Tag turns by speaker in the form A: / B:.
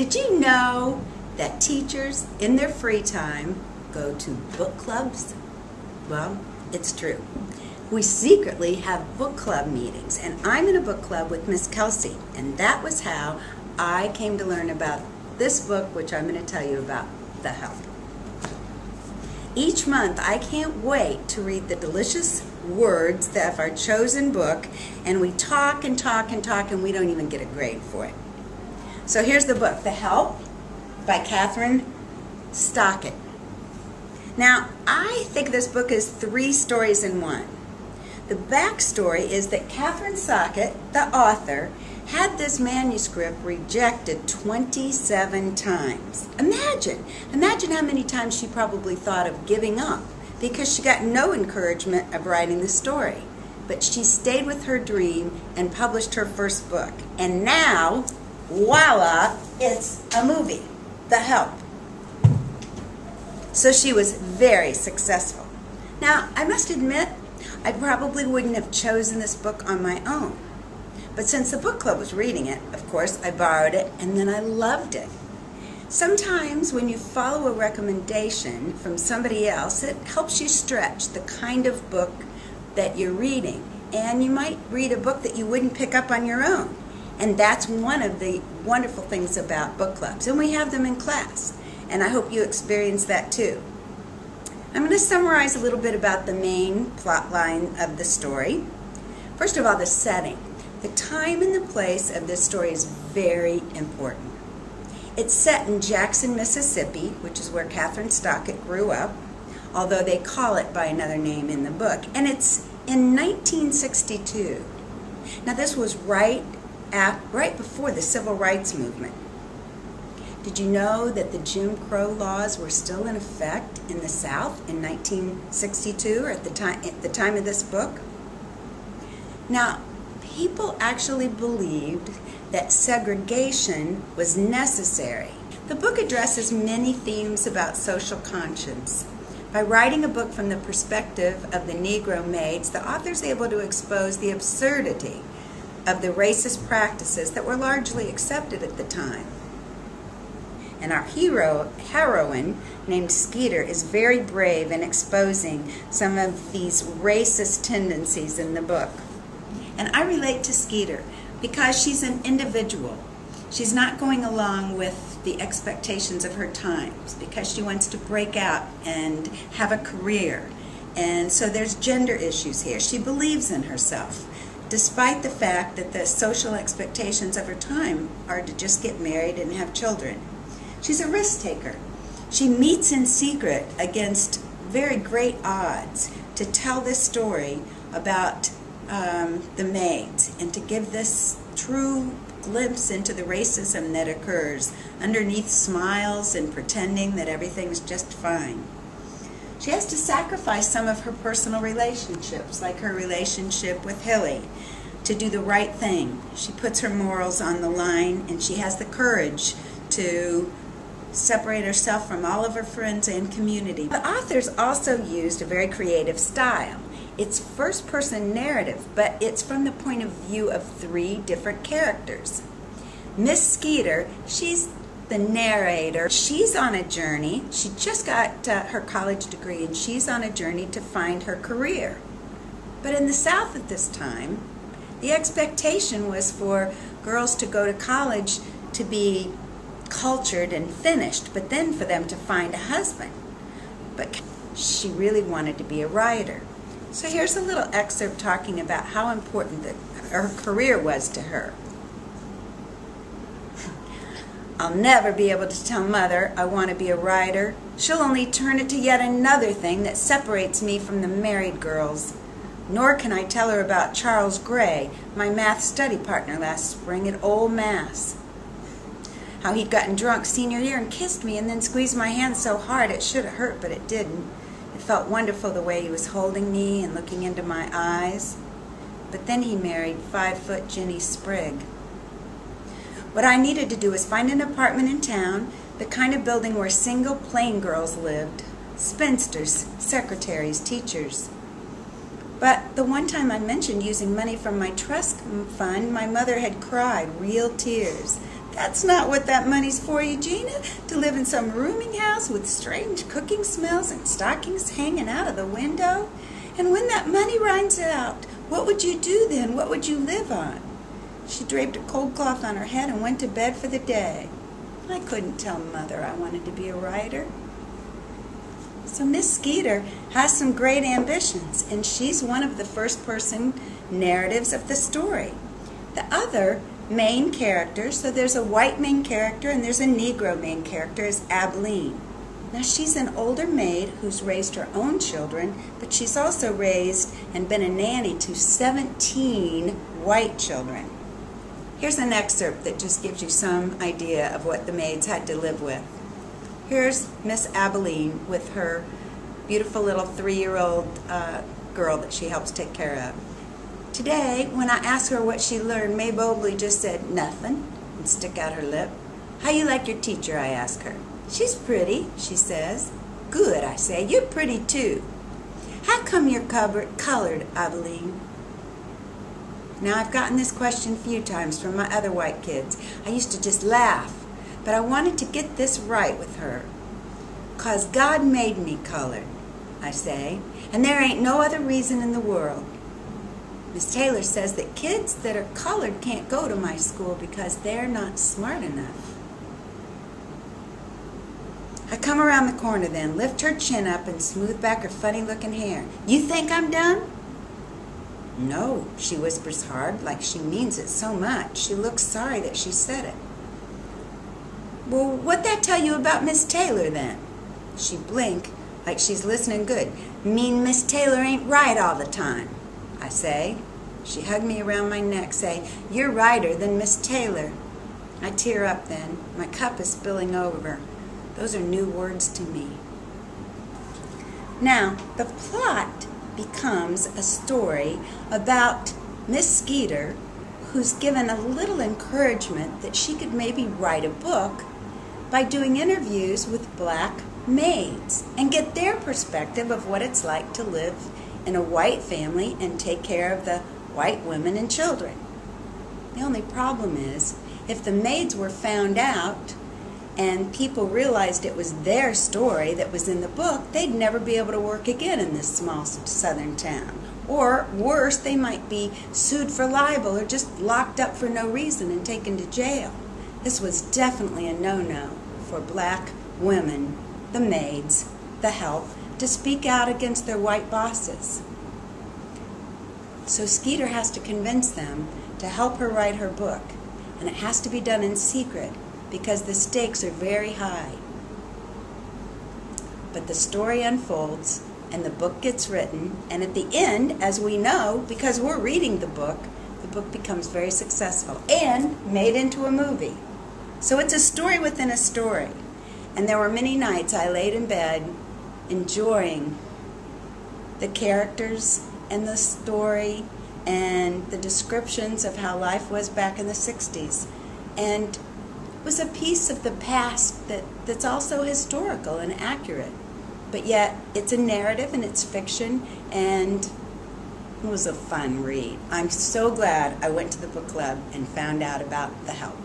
A: Did you know that teachers in their free time go to book clubs? Well, it's true. We secretly have book club meetings, and I'm in a book club with Miss Kelsey, and that was how I came to learn about this book, which I'm going to tell you about, The Help. Each month, I can't wait to read the delicious words of our chosen book, and we talk and talk and talk, and we don't even get a grade for it. So here's the book, The Help, by Catherine Stockett. Now, I think this book is 3 stories in one. The backstory is that Catherine Stockett, the author, had this manuscript rejected 27 times. Imagine how many times she probably thought of giving up because she got no encouragement of writing the story. But she stayed with her dream and published her first book. And now, voila, it's a movie, The Help. So she was very successful. Now, I must admit, I probably wouldn't have chosen this book on my own. But since the book club was reading it, of course, I borrowed it, and then I loved it. Sometimes when you follow a recommendation from somebody else, it helps you stretch the kind of book that you're reading. And you might read a book that you wouldn't pick up on your own. And that's one of the wonderful things about book clubs. And we have them in class. And I hope you experience that too. I'm going to summarize a little bit about the main plot line of the story. First of all, the setting. The time and the place of this story is very important. It's set in Jackson, Mississippi, which is where Catherine Stockett grew up, although they call it by another name in the book. And it's in 1962. Now this was right before the Civil Rights Movement. Did you know that the Jim Crow laws were still in effect in the South in 1962, or at the time of this book? Now, people actually believed that segregation was necessary. The book addresses many themes about social conscience. By writing a book from the perspective of the Negro maids, the author is able to expose the absurdity of the racist practices that were largely accepted at the time. And our heroine, named Skeeter, is very brave in exposing some of these racist tendencies in the book. And I relate to Skeeter because she's an individual. She's not going along with the expectations of her times because she wants to break out and have a career. And so there's gender issues here. She believes in herself, despite the fact that the social expectations of her time are to just get married and have children. She's a risk taker. She meets in secret against very great odds to tell this story about the maids and to give this true glimpse into the racism that occurs underneath smiles and pretending that everything's just fine. She has to sacrifice some of her personal relationships, like her relationship with Hilly, to do the right thing. She puts her morals on the line, and she has the courage to separate herself from all of her friends and community. The authors also used a very creative style. It's first-person narrative, but it's from the point of view of 3 different characters. Miss Skeeter, she's the narrator. She's on a journey. She just got her college degree, and she's on a journey to find her career. But in the South at this time, the expectation was for girls to go to college to be cultured and finished, but then for them to find a husband. But she really wanted to be a writer. So here's a little excerpt talking about how important her career was to her. I'll never be able to tell Mother I want to be a writer. She'll only turn it to yet another thing that separates me from the married girls. Nor can I tell her about Charles Gray, my math study partner last spring at Old Mass. How he'd gotten drunk senior year and kissed me and then squeezed my hand so hard it should have hurt, but it didn't. It felt wonderful the way he was holding me and looking into my eyes. But then he married 5-foot Jenny Sprigg. What I needed to do was find an apartment in town, the kind of building where single plain girls lived, spinsters, secretaries, teachers. But the one time I mentioned using money from my trust fund, my mother had cried real tears. That's not what that money's for, Eugenia, to live in some rooming house with strange cooking smells and stockings hanging out of the window. And when that money runs out, what would you do then? What would you live on? She draped a cold cloth on her head and went to bed for the day. I couldn't tell Mother I wanted to be a writer. So Miss Skeeter has some great ambitions, and she's one of the first-person narratives of the story. The other main character, so there's a white main character and there's a Negro main character, is Abilene. Now she's an older maid who's raised her own children, but she's also raised and been a nanny to 17 white children. Here's an excerpt that just gives you some idea of what the maids had to live with. Here's Miss Abilene with her beautiful little 3-year-old girl that she helps take care of. Today, when I asked her what she learned, May Bobley just said, "Nothing," and stuck out her lip. "How you like your teacher?" I ask her. "She's pretty," she says. "Good," I say. "You're pretty too." "How come you're colored, Abilene?" Now, I've gotten this question a few times from my other white kids. I used to just laugh, but I wanted to get this right with her. "'Cause God made me colored," I say, "and there ain't no other reason in the world." Miss Taylor says that kids that are colored can't go to my school because they're not smart enough. I come around the corner then, lift her chin up and smooth back her funny-looking hair. "You think I'm done?" "No," she whispers hard, like she means it so much. She looks sorry that she said it. "Well, what'd that tell you about Miss Taylor, then?" She blink like she's listening good. "Mean Miss Taylor ain't right all the time," I say. She hugged me around my neck, say, "You're righter than Miss Taylor." I tear up then. My cup is spilling over. Those are new words to me. Now, the plot becomes a story about Miss Skeeter, who's given a little encouragement that she could maybe write a book by doing interviews with black maids and get their perspective of what it's like to live in a white family and take care of the white women and children. The only problem is, if the maids were found out and people realized it was their story that was in the book, they'd never be able to work again in this small southern town. Or worse, they might be sued for libel or just locked up for no reason and taken to jail. This was definitely a no-no for black women, the maids, the help, to speak out against their white bosses. So Skeeter has to convince them to help her write her book, and it has to be done in secret because the stakes are very high. But the story unfolds, and the book gets written, and at the end, as we know, because we're reading the book becomes very successful and made into a movie. So it's a story within a story. And there were many nights I laid in bed enjoying the characters and the story and the descriptions of how life was back in the 60s. And it was a piece of the past that's also historical and accurate. But yet it's a narrative and it's fiction, and it was a fun read. I'm so glad I went to the book club and found out about The Help.